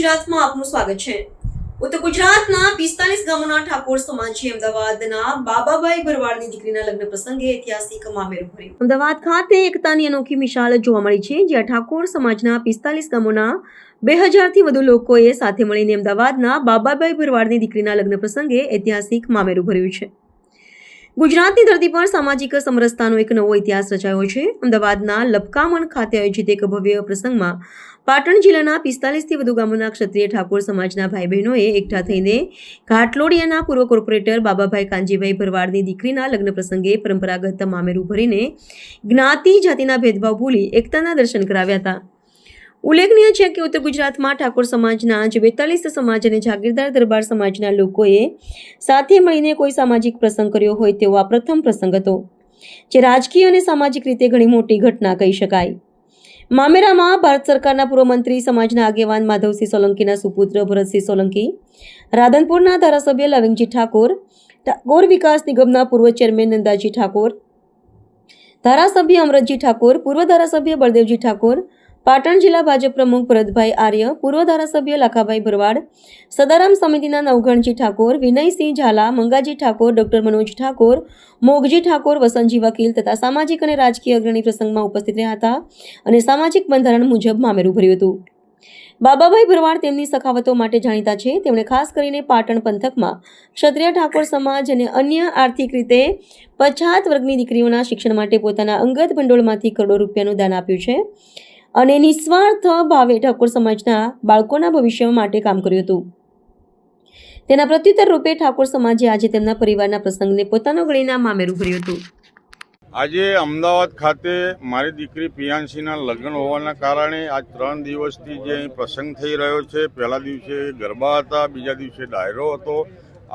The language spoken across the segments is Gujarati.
ગુજરાતમાં આપનું સ્વાગત છે। ઉત્તર ગુજરાતના 45 ગામોના ઠાકોર સમાજે અમદાવાદના બાબાભાઈ ભરવાડની દીકરીના લગ્ન પ્રસંગે ઐતિહાસિક મામેરું ભર્યું। અમદાવાદ ખાતે એકતાની અનોખી મિસાલ જોવા મળી છે, જ્યાં ઠાકોર સમાજના 45 ગામોના 2000થી વધુ લોકોએ સાથે મળીને અમદાવાદના બાબાભાઈ ભરવાડની દીકરીના લગ્ન પ્રસંગે ઐતિહાસિક મામેરું ભર્યું છે। ગુજરાતની ધરતી પર સામાજિક સમરસતાનો એક નવો ઇતિહાસ રચાયો છે। અમદાવાદના લપકામણ ખાતે આયોજિત એક ભવ્ય પ્રસંગમાં પાટણ જિલ્લાના 45થી વધુ ગામોના ક્ષત્રિય ઠાકોર સમાજના ભાઈ બહેનોએ એકઠા થઈને ઘાટલોડિયાના પૂર્વ કોર્પોરેટર બાબાભાઈ કાનજીભાઈ ભરવાડની દીકરીના લગ્ન પ્રસંગે પરંપરાગત મામેરું ભરીને જ્ઞાતિ જાતિના ભેદભાવ ભૂલી એકતાના દર્શન કરાવ્યા હતા। ઉલ્લેખનીય છે કે ઉત્તર ગુજરાતમાં ઠાકોર સમાજના જે 42 સમાજ અને જાગીરદાર દરબાર સમાજના લોકોએ સાથે મળીને કોઈ સામાજિક પ્રસંગ કર્યો હોય તેવો આ પ્રથમ પ્રસંગ હતો, જે રાજકીય અને સામાજિક રીતે ઘણી મોટી ઘટના કહી શકાય। મામેરામાં ભારત સરકારના પૂર્વ મંત્રી સમાજના આગેવાન માધવસિંહ સોલંકીના સુપુત્ર ભરતસિંહ સોલંકી, રાધનપુરના ધારાસભ્ય લવિંગજી ઠાકોર, ઠાકોર વિકાસ નિગમના પૂર્વ ચેરમેન નંદાજી ઠાકોર, ધારાસભ્ય અમરતજી ઠાકોર, પૂર્વ ધારાસભ્ય બળદેવજી ઠાકોર, પાટણ જિલ્લા ભાજપ પ્રમુખ ભરતભાઈ આર્ય, પૂર્વ ધારાસભ્ય લાખાભાઈ ભરવાડ, સદારામ સમિતિના નવઘણજી ઠાકોર, વિનયસિંહ ઝાલા, મંગાજી ઠાકોર, ડોક્ટર મનોજ ઠાકોર, મોગજી ઠાકોર, વસંતજી વકીલ તથા સામાજિક અને રાજકીય અગ્રણી પ્રસંગમાં ઉપસ્થિત રહ્યા હતા અને સામાજિક બંધારણ મુજબ મામેરું ભર્યું હતું। બાબાભાઈ ભરવાડ તેમની સખાવતો માટે જાણીતા છે। તેમણે ખાસ કરીને પાટણ પંથકમાં ક્ષત્રિય ઠાકોર સમાજ અને અન્ય આર્થિક રીતે પછાત વર્ગની દીકરીઓના શિક્ષણ માટે પોતાના અંગત ભંડોળમાંથી કરોડો રૂપિયાનું દાન આપ્યું છે અને નિસ્વાર્થ ભાવે ઠાકોર સમાજના બાળકોના ભવિષ્ય માટે કામ કર્યું હતું। તેના પ્રત્યુત્તર રૂપે ઠાકોર સમાજે આજે તેમના પરિવારના પ્રસંગને પોતાનો ગણીને મામેરું ભર્યું હતું। આજે અમદાવાદ ખાતે મારી દીકરી પિયાંશીના લગ્ન હોવાના કારણે આજ 3 દિવસથી જે અહીં પ્રસંગ થઈ રહ્યો છે। પહેલા દિવસે ગરબા હતા, બીજા દિવસે ડાયરો હતો।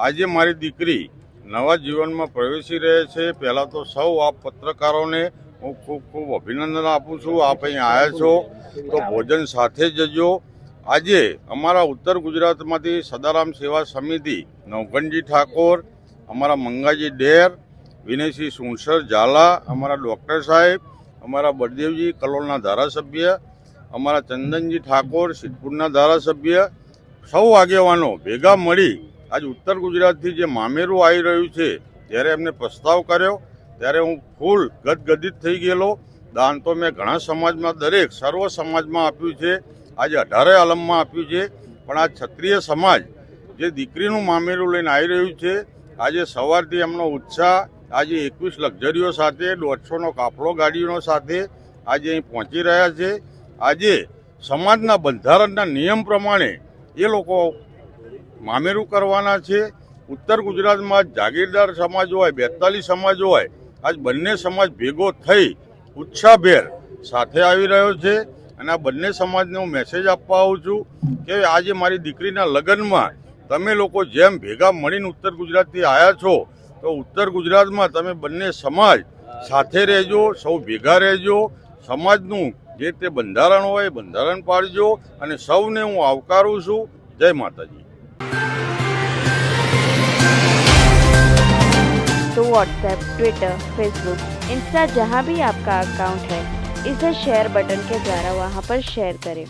આજે મારી દીકરી નવા જીવનમાં પ્રવેશી રહે છે। પહેલાં તો સૌ આપ પત્રકારોને હું ખૂબ ખૂબ અભિનંદન આપું છું। આપ અહીં આવ્યા છો તો ભોજન સાથે જજો। આજે અમારા ઉત્તર ગુજરાતમાંથી સદારામ સેવા સમિતિ નવઘણજી ઠાકોર, અમારા મંગાજી ડેર, વિનયસિંહ સુણસર ઝાલા, અમારા ડૉક્ટર સાહેબ, અમારા બળદેવજી કલોલના ધારાસભ્ય, અમારા ચંદનજી ઠાકોર સિદ્ધપુરના ધારાસભ્ય, સૌ આગેવાનો ભેગા મળી આજ ઉત્તર ગુજરાતથી જે મામેરું આવી રહ્યું છે ત્યારે એમને પ્રસ્તાવ કર્યો ત્યારે હું ફૂલ ગદગદિત થઈ ગયેલો। દાન તો મેં ઘણા સમાજમાં દરેક સર્વ સમાજમાં આપ્યું છે, આજે 18 આલમમાં આપ્યું છે, પણ આ ક્ષત્રિય સમાજ જે દીકરીનું મામેરું લઈને આવી રહ્યું છે, આજે સવારથી એમનો ઉત્સાહ, આજે 21 લક્ઝરીઓ સાથે 150નો કાફલો ગાડીઓ સાથે આજે અહીં પહોંચી રહ્યા છે। આજે સમાજના બંધારણના નિયમ પ્રમાણે એ લોકો મામેરું કરવાના છે। ઉત્તર ગુજરાતમાં જાગીરદાર સમાજ હોય, 42 સમાજ હોય, આજ બંને સમાજ ભેગો થઈ ઉત્સાહભેર સાથે આવી રહ્યો છે અને આ બંને સમાજને હું મેસેજ આપવા આવું છું કે આજે મારી દીકરીના લગ્નમાં તમે લોકો જેમ ભેગા મળીને ઉત્તર ગુજરાતથી આવ્યા છો તો ઉત્તર ગુજરાતમાં તમે બંને સમાજ સાથે રહેજો, સૌ ભેગા રહેજો, સમાજનું જે તે બંધારણ હોય બંધારણ પાળજો અને સૌને હું આવકારું છું। જય માતાજી। तो व्हाट्सएप, ट्विटर, फेसबुक, इंस्टा जहाँ भी आपका अकाउंट है, इसे शेयर बटन के द्वारा वहाँ पर शेयर करें।